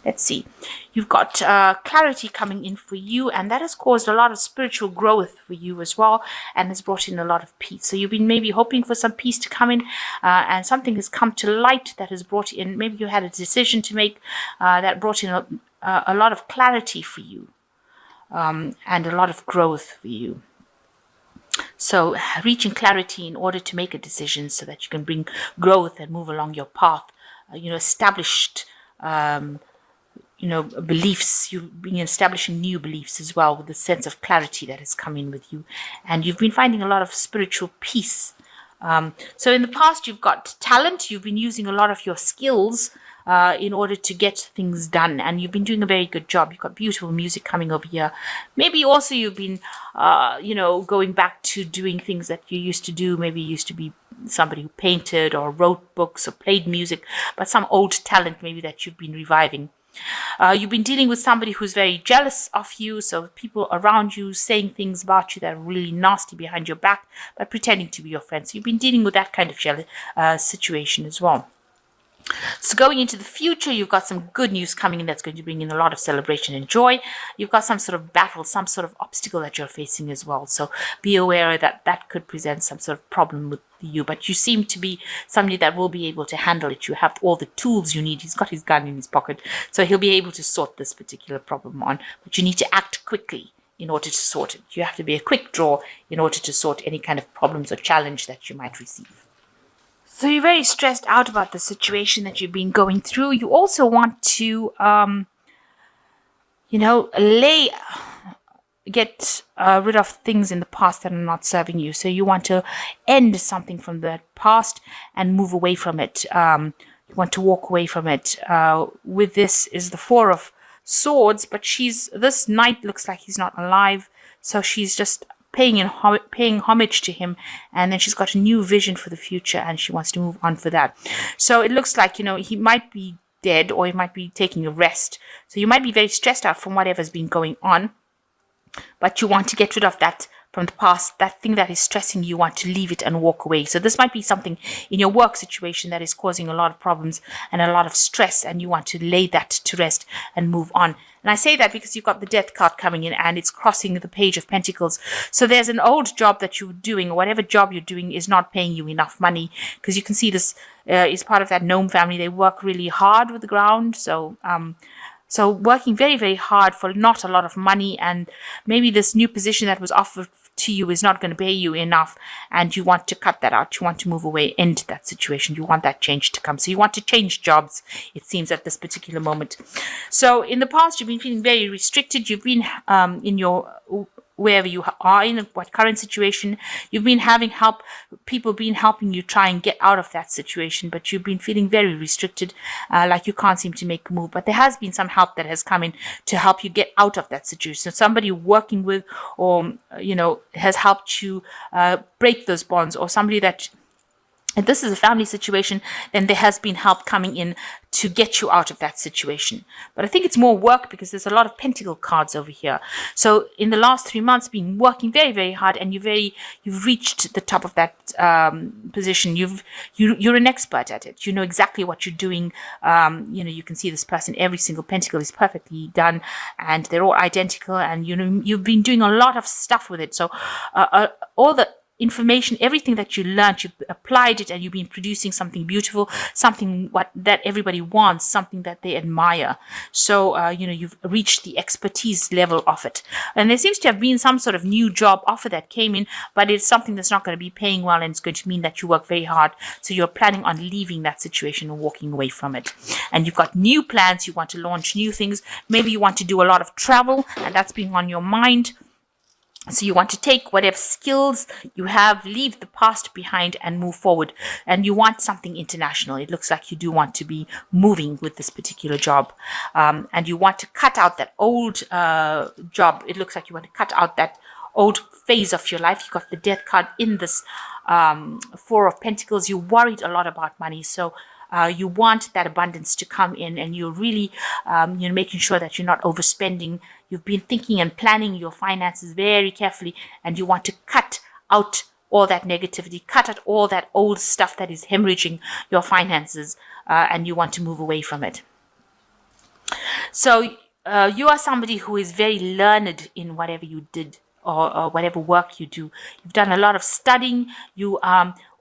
Let's see. You've got clarity coming in for you, and that has caused a lot of spiritual growth for you as well, and has brought in a lot of peace. So you've been maybe hoping for some peace to come in, and something has come to light that has brought in, maybe you had a decision to make that brought in a lot of clarity for you, and a lot of growth for you. So reaching clarity in order to make a decision so that you can bring growth and move along your path, established beliefs. You've been establishing new beliefs as well, with the sense of clarity that has come in with you. And you've been finding a lot of spiritual peace. So in the past, you've got talent. You've been using a lot of your skills in order to get things done. And you've been doing a very good job. You've got beautiful music coming over here. Maybe also you've been, going back to doing things that you used to do. Maybe you used to be somebody who painted or wrote books or played music, but some old talent maybe that you've been reviving. You've been dealing with somebody who's very jealous of you, so people around you saying things about you that are really nasty behind your back, but pretending to be your friends. So you've been dealing with that kind of jealous situation as well. So going into the future, you've got some good news coming in that's going to bring in a lot of celebration and joy. You've got some sort of battle, some sort of obstacle that you're facing as well. So be aware that that could present some sort of problem with you, but you seem to be somebody that will be able to handle it. You have all the tools you need. He's got his gun in his pocket, so he'll be able to sort this particular problem on, but you need to act quickly in order to sort it. You have to be a quick draw in order to sort any kind of problems or challenge that you might receive. So you're very stressed out about the situation that you've been going through. You also want to, get rid of things in the past that are not serving you. So you want to end something from the past and move away from it. You want to walk away from it. With this is the Four of Swords, but this knight looks like he's not alive. So she's just paying homage to him, and then she's got a new vision for the future, and she wants to move on for that. So it looks like, he might be dead, or he might be taking a rest. So you might be very stressed out from whatever's been going on, but you want to get rid of that from the past. That thing that is stressing you, want to leave it and walk away. So this might be something in your work situation that is causing a lot of problems and a lot of stress, and you want to lay that to rest and move on. And I say that because you've got the Death card coming in, and it's crossing the Page of Pentacles. So there's an old job that you're doing, or whatever job you're doing is not paying you enough money, because you can see this is part of that gnome family. They work really hard with the ground. So working very, very hard for not a lot of money, and maybe this new position that was offered to you is not going to pay you enough, and you want to cut that out. You want to move away, end that situation. You want that change to come. So you want to change jobs, it seems, at this particular moment. So in the past, you've been feeling very restricted. You've been in your wherever you are in, what current situation, you've been having help, people been helping you try and get out of that situation, but you've been feeling very restricted, like you can't seem to make a move. But there has been some help that has come in to help you get out of that situation. Somebody working with, or, has helped you break those bonds, or somebody that, if this is a family situation, then there has been help coming in to get you out of that situation. But I think it's more work, because there's a lot of pentacle cards over here. So in the last 3 months, been working very, very hard, and you've reached the top of that position. You're an expert at it. You know exactly what you're doing. You can see this person, every single pentacle is perfectly done, and they're all identical, and you've been doing a lot of stuff with it. So all the information, everything that you learned, you've applied it, and you've been producing something beautiful, something that everybody wants, something that they admire. So, you've reached the expertise level of it. And there seems to have been some sort of new job offer that came in, but it's something that's not going to be paying well, and it's going to mean that you work very hard. So you're planning on leaving that situation and walking away from it. And you've got new plans. You want to launch new things. Maybe you want to do a lot of travel, and that's been on your mind. So you want to take whatever skills you have, leave the past behind, and move forward. And you want something international. It looks like you do want to be moving with this particular job. And you want to cut out that old job. It looks like you want to cut out that old phase of your life. You got the Death card in this Four of Pentacles. You're worried a lot about money. So you want that abundance to come in, and you're really making sure that you're not overspending. You've been thinking and planning your finances very carefully, and you want to cut out all that negativity, cut out all that old stuff that is hemorrhaging your finances, and you want to move away from it. So you are somebody who is very learned in whatever you did, or whatever work you do. You've done a lot of studying. You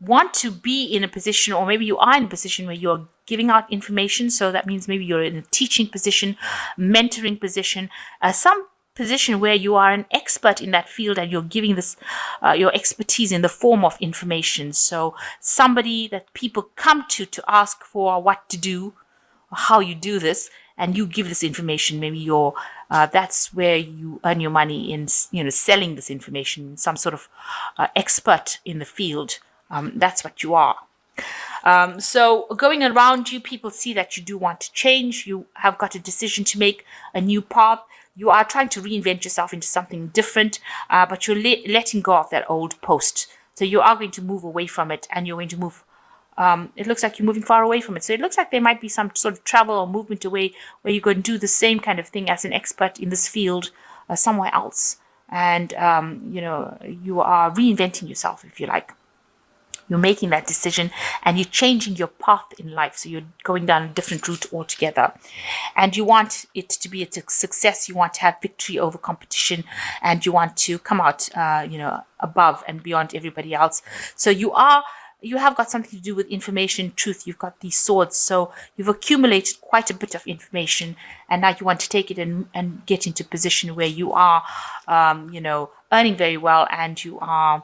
want to be in a position, or maybe you are in a position where you're giving out information. So that means maybe you're in a teaching position, mentoring position, some position where you are an expert in that field, and you're giving this your expertise in the form of information. So somebody that people come to ask for what to do, how you do this, and you give this information. Maybe you're that's where you earn your money in, selling this information. Some sort of expert in the field. That's what you are. So going around you, people see that you do want to change. You have got a decision to make, a new path. You are trying to reinvent yourself into something different, but you're letting go of that old post. So you are going to move away from it, and you're going to move. It looks like you're moving far away from it. So it looks like there might be some sort of travel or movement away where you go and do the same kind of thing as an expert in this field somewhere else. And, you are reinventing yourself, if you like. You're making that decision, and you're changing your path in life. So you're going down a different route altogether. And you want it to be a success. You want to have victory over competition, and you want to come out, above and beyond everybody else. So you have got something to do with information, truth. You've got these swords. So you've accumulated quite a bit of information, and now you want to take it and get into a position where you are, earning very well, and you are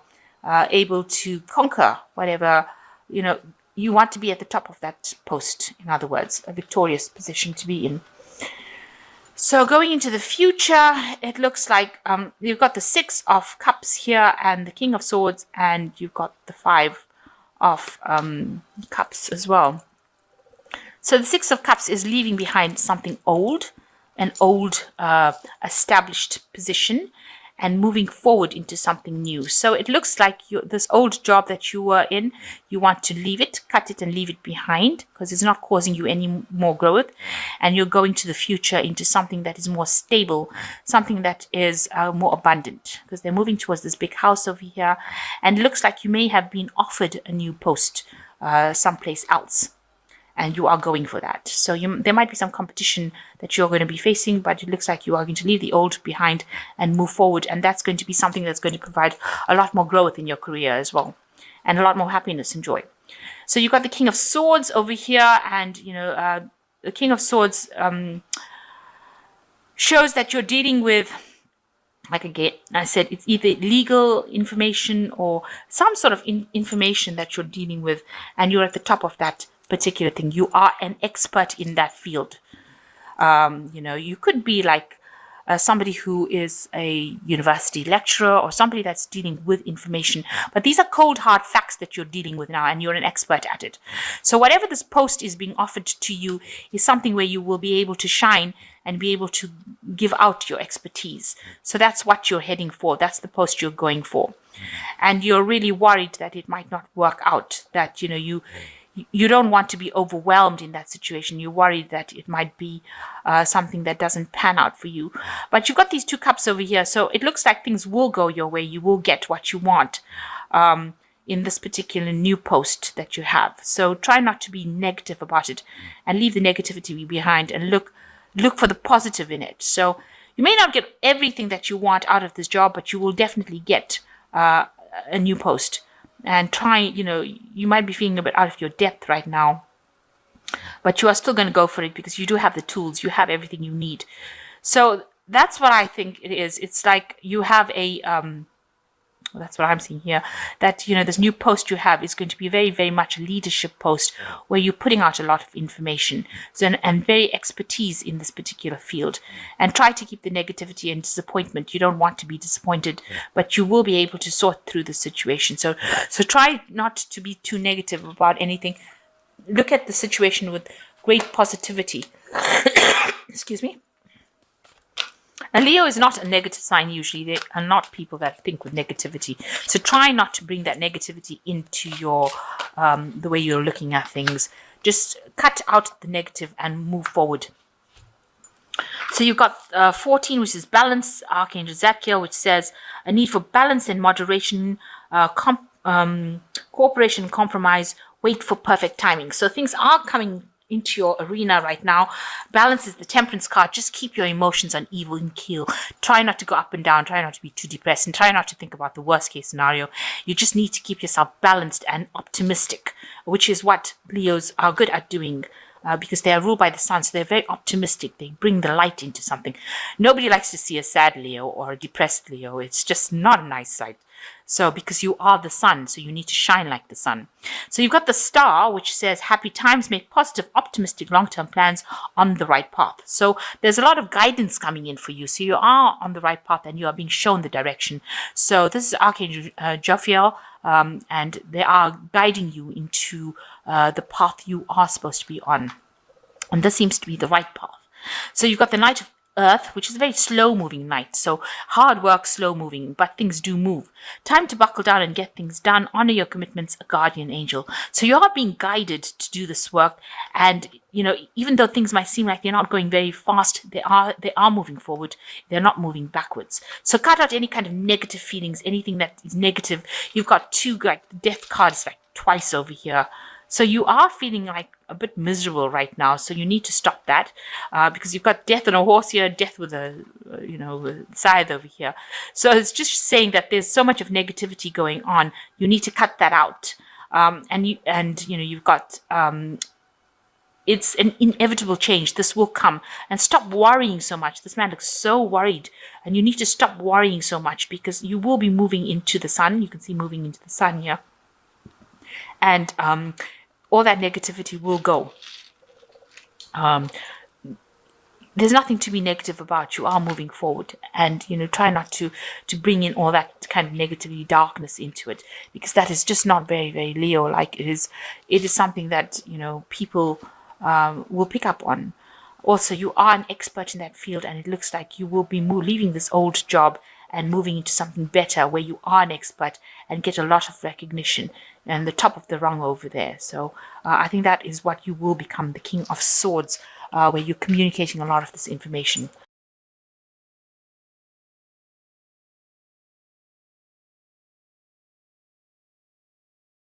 able to conquer whatever, you want to be at the top of that post. In other words, a victorious position to be in. So going into the future, it looks like you've got the 6 of Cups here, and the King of Swords, and you've got the 5 of Cups as well. So the 6 of Cups is leaving behind something old, an old established position, and moving forward into something new. So it looks like this old job that you were in, you want to leave it, cut it and leave it behind, because it's not causing you any more growth. And you're going to the future into something that is more stable, something that is more abundant, because they're moving towards this big house over here. And it looks like you may have been offered a new post someplace else, and you are going for that. So there might be some competition that you're going to be facing, but it looks like you are going to leave the old behind and move forward. And that's going to be something that's going to provide a lot more growth in your career as well, and a lot more happiness and joy. So you've got the King of Swords over here, and, the King of Swords shows that you're dealing with, like again, I said, it's either legal information or some sort of information that you're dealing with, and you're at the top of that particular thing. You are an expert in that field. You could be like somebody who is a university lecturer, or somebody that's dealing with information. But these are cold, hard facts that you're dealing with now, and you're an expert at it. So whatever this post is being offered to you is something where you will be able to shine and be able to give out your expertise. So that's what you're heading for. That's the post you're going for. And you're really worried that it might not work out, that, you don't want to be overwhelmed in that situation. You're worried that it might be something that doesn't pan out for you. But you've got these 2 cups over here. So it looks like things will go your way. You will get what you want in this particular new post that you have. So try not to be negative about it, and leave the negativity behind, and look for the positive in it. So you may not get everything that you want out of this job, but you will definitely get a new post. And try, you might be feeling a bit out of your depth right now, but you are still going to go for it, because you do have the tools. You have everything you need. So that's what I think it is. It's like you have that's what I'm seeing here, that, this new post you have is going to be very, very much a leadership post, where you're putting out a lot of information, and very expertise in this particular field. And try to keep the negativity and disappointment. You don't want to be disappointed, but you will be able to sort through the situation. So try not to be too negative about anything. Look at the situation with great positivity. Excuse me. And Leo is not a negative sign usually. They are not people that think with negativity. So try not to bring that negativity into your the way you're looking at things. Just cut out the negative and move forward. So you've got 14, which is balance, Archangel Zadkiel, which says a need for balance and moderation, cooperation and compromise, wait for perfect timing. So things are coming into your arena right now. Balance is the temperance card. Just keep your emotions on even keel. Try not to go up and down. Try not to be too depressed, and try not to think about the worst case scenario. You just need to keep yourself balanced and optimistic, which is what Leos are good at doing. Because they are ruled by the sun, so they're very optimistic. They bring the light into something. Nobody likes to see a sad Leo or a depressed Leo. It's just not a nice sight. So because you are the sun, so you need to shine like the sun. So you've got the star, which says happy times, make positive, optimistic, long-term plans on the right path. So there's a lot of guidance coming in for you. So you are on the right path and you are being shown the direction. So this is Archangel Jophiel, and they are guiding you into the path you are supposed to be on. And this seems to be the right path. So you've got the Knight of Earth, which is a very slow-moving knight. So hard work, slow-moving, but things do move. Time to buckle down and get things done. Honor your commitments, a guardian angel. So you are being guided to do this work. And, you know, even though things might seem like they're not going very fast, they are moving forward. They're not moving backwards. So cut out any kind of negative feelings, anything that is negative. You've got two, like, the death card is like twice over here. So you are feeling like a bit miserable right now. So you need to stop that because you've got death on a horse here, death with a, scythe over here. So it's just saying that there's so much of negativity going on. You need to cut that out. You've got, it's an inevitable change. This will come. And stop worrying so much. This man looks so worried. And you need to stop worrying so much because you will be moving into the sun. You can see moving into the sun here. And all that negativity will go. There's nothing to be negative about. You are moving forward, and try not to bring in all that kind of negativity, darkness into it, because that is just not very, very Leo-like. It is something that people will pick up on. Also, you are an expert in that field, and it looks like you will be leaving this old job and moving into something better where you are an expert and get a lot of recognition and the top of the rung over there. So I think that is what you will become, the King of Swords, where you're communicating a lot of this information.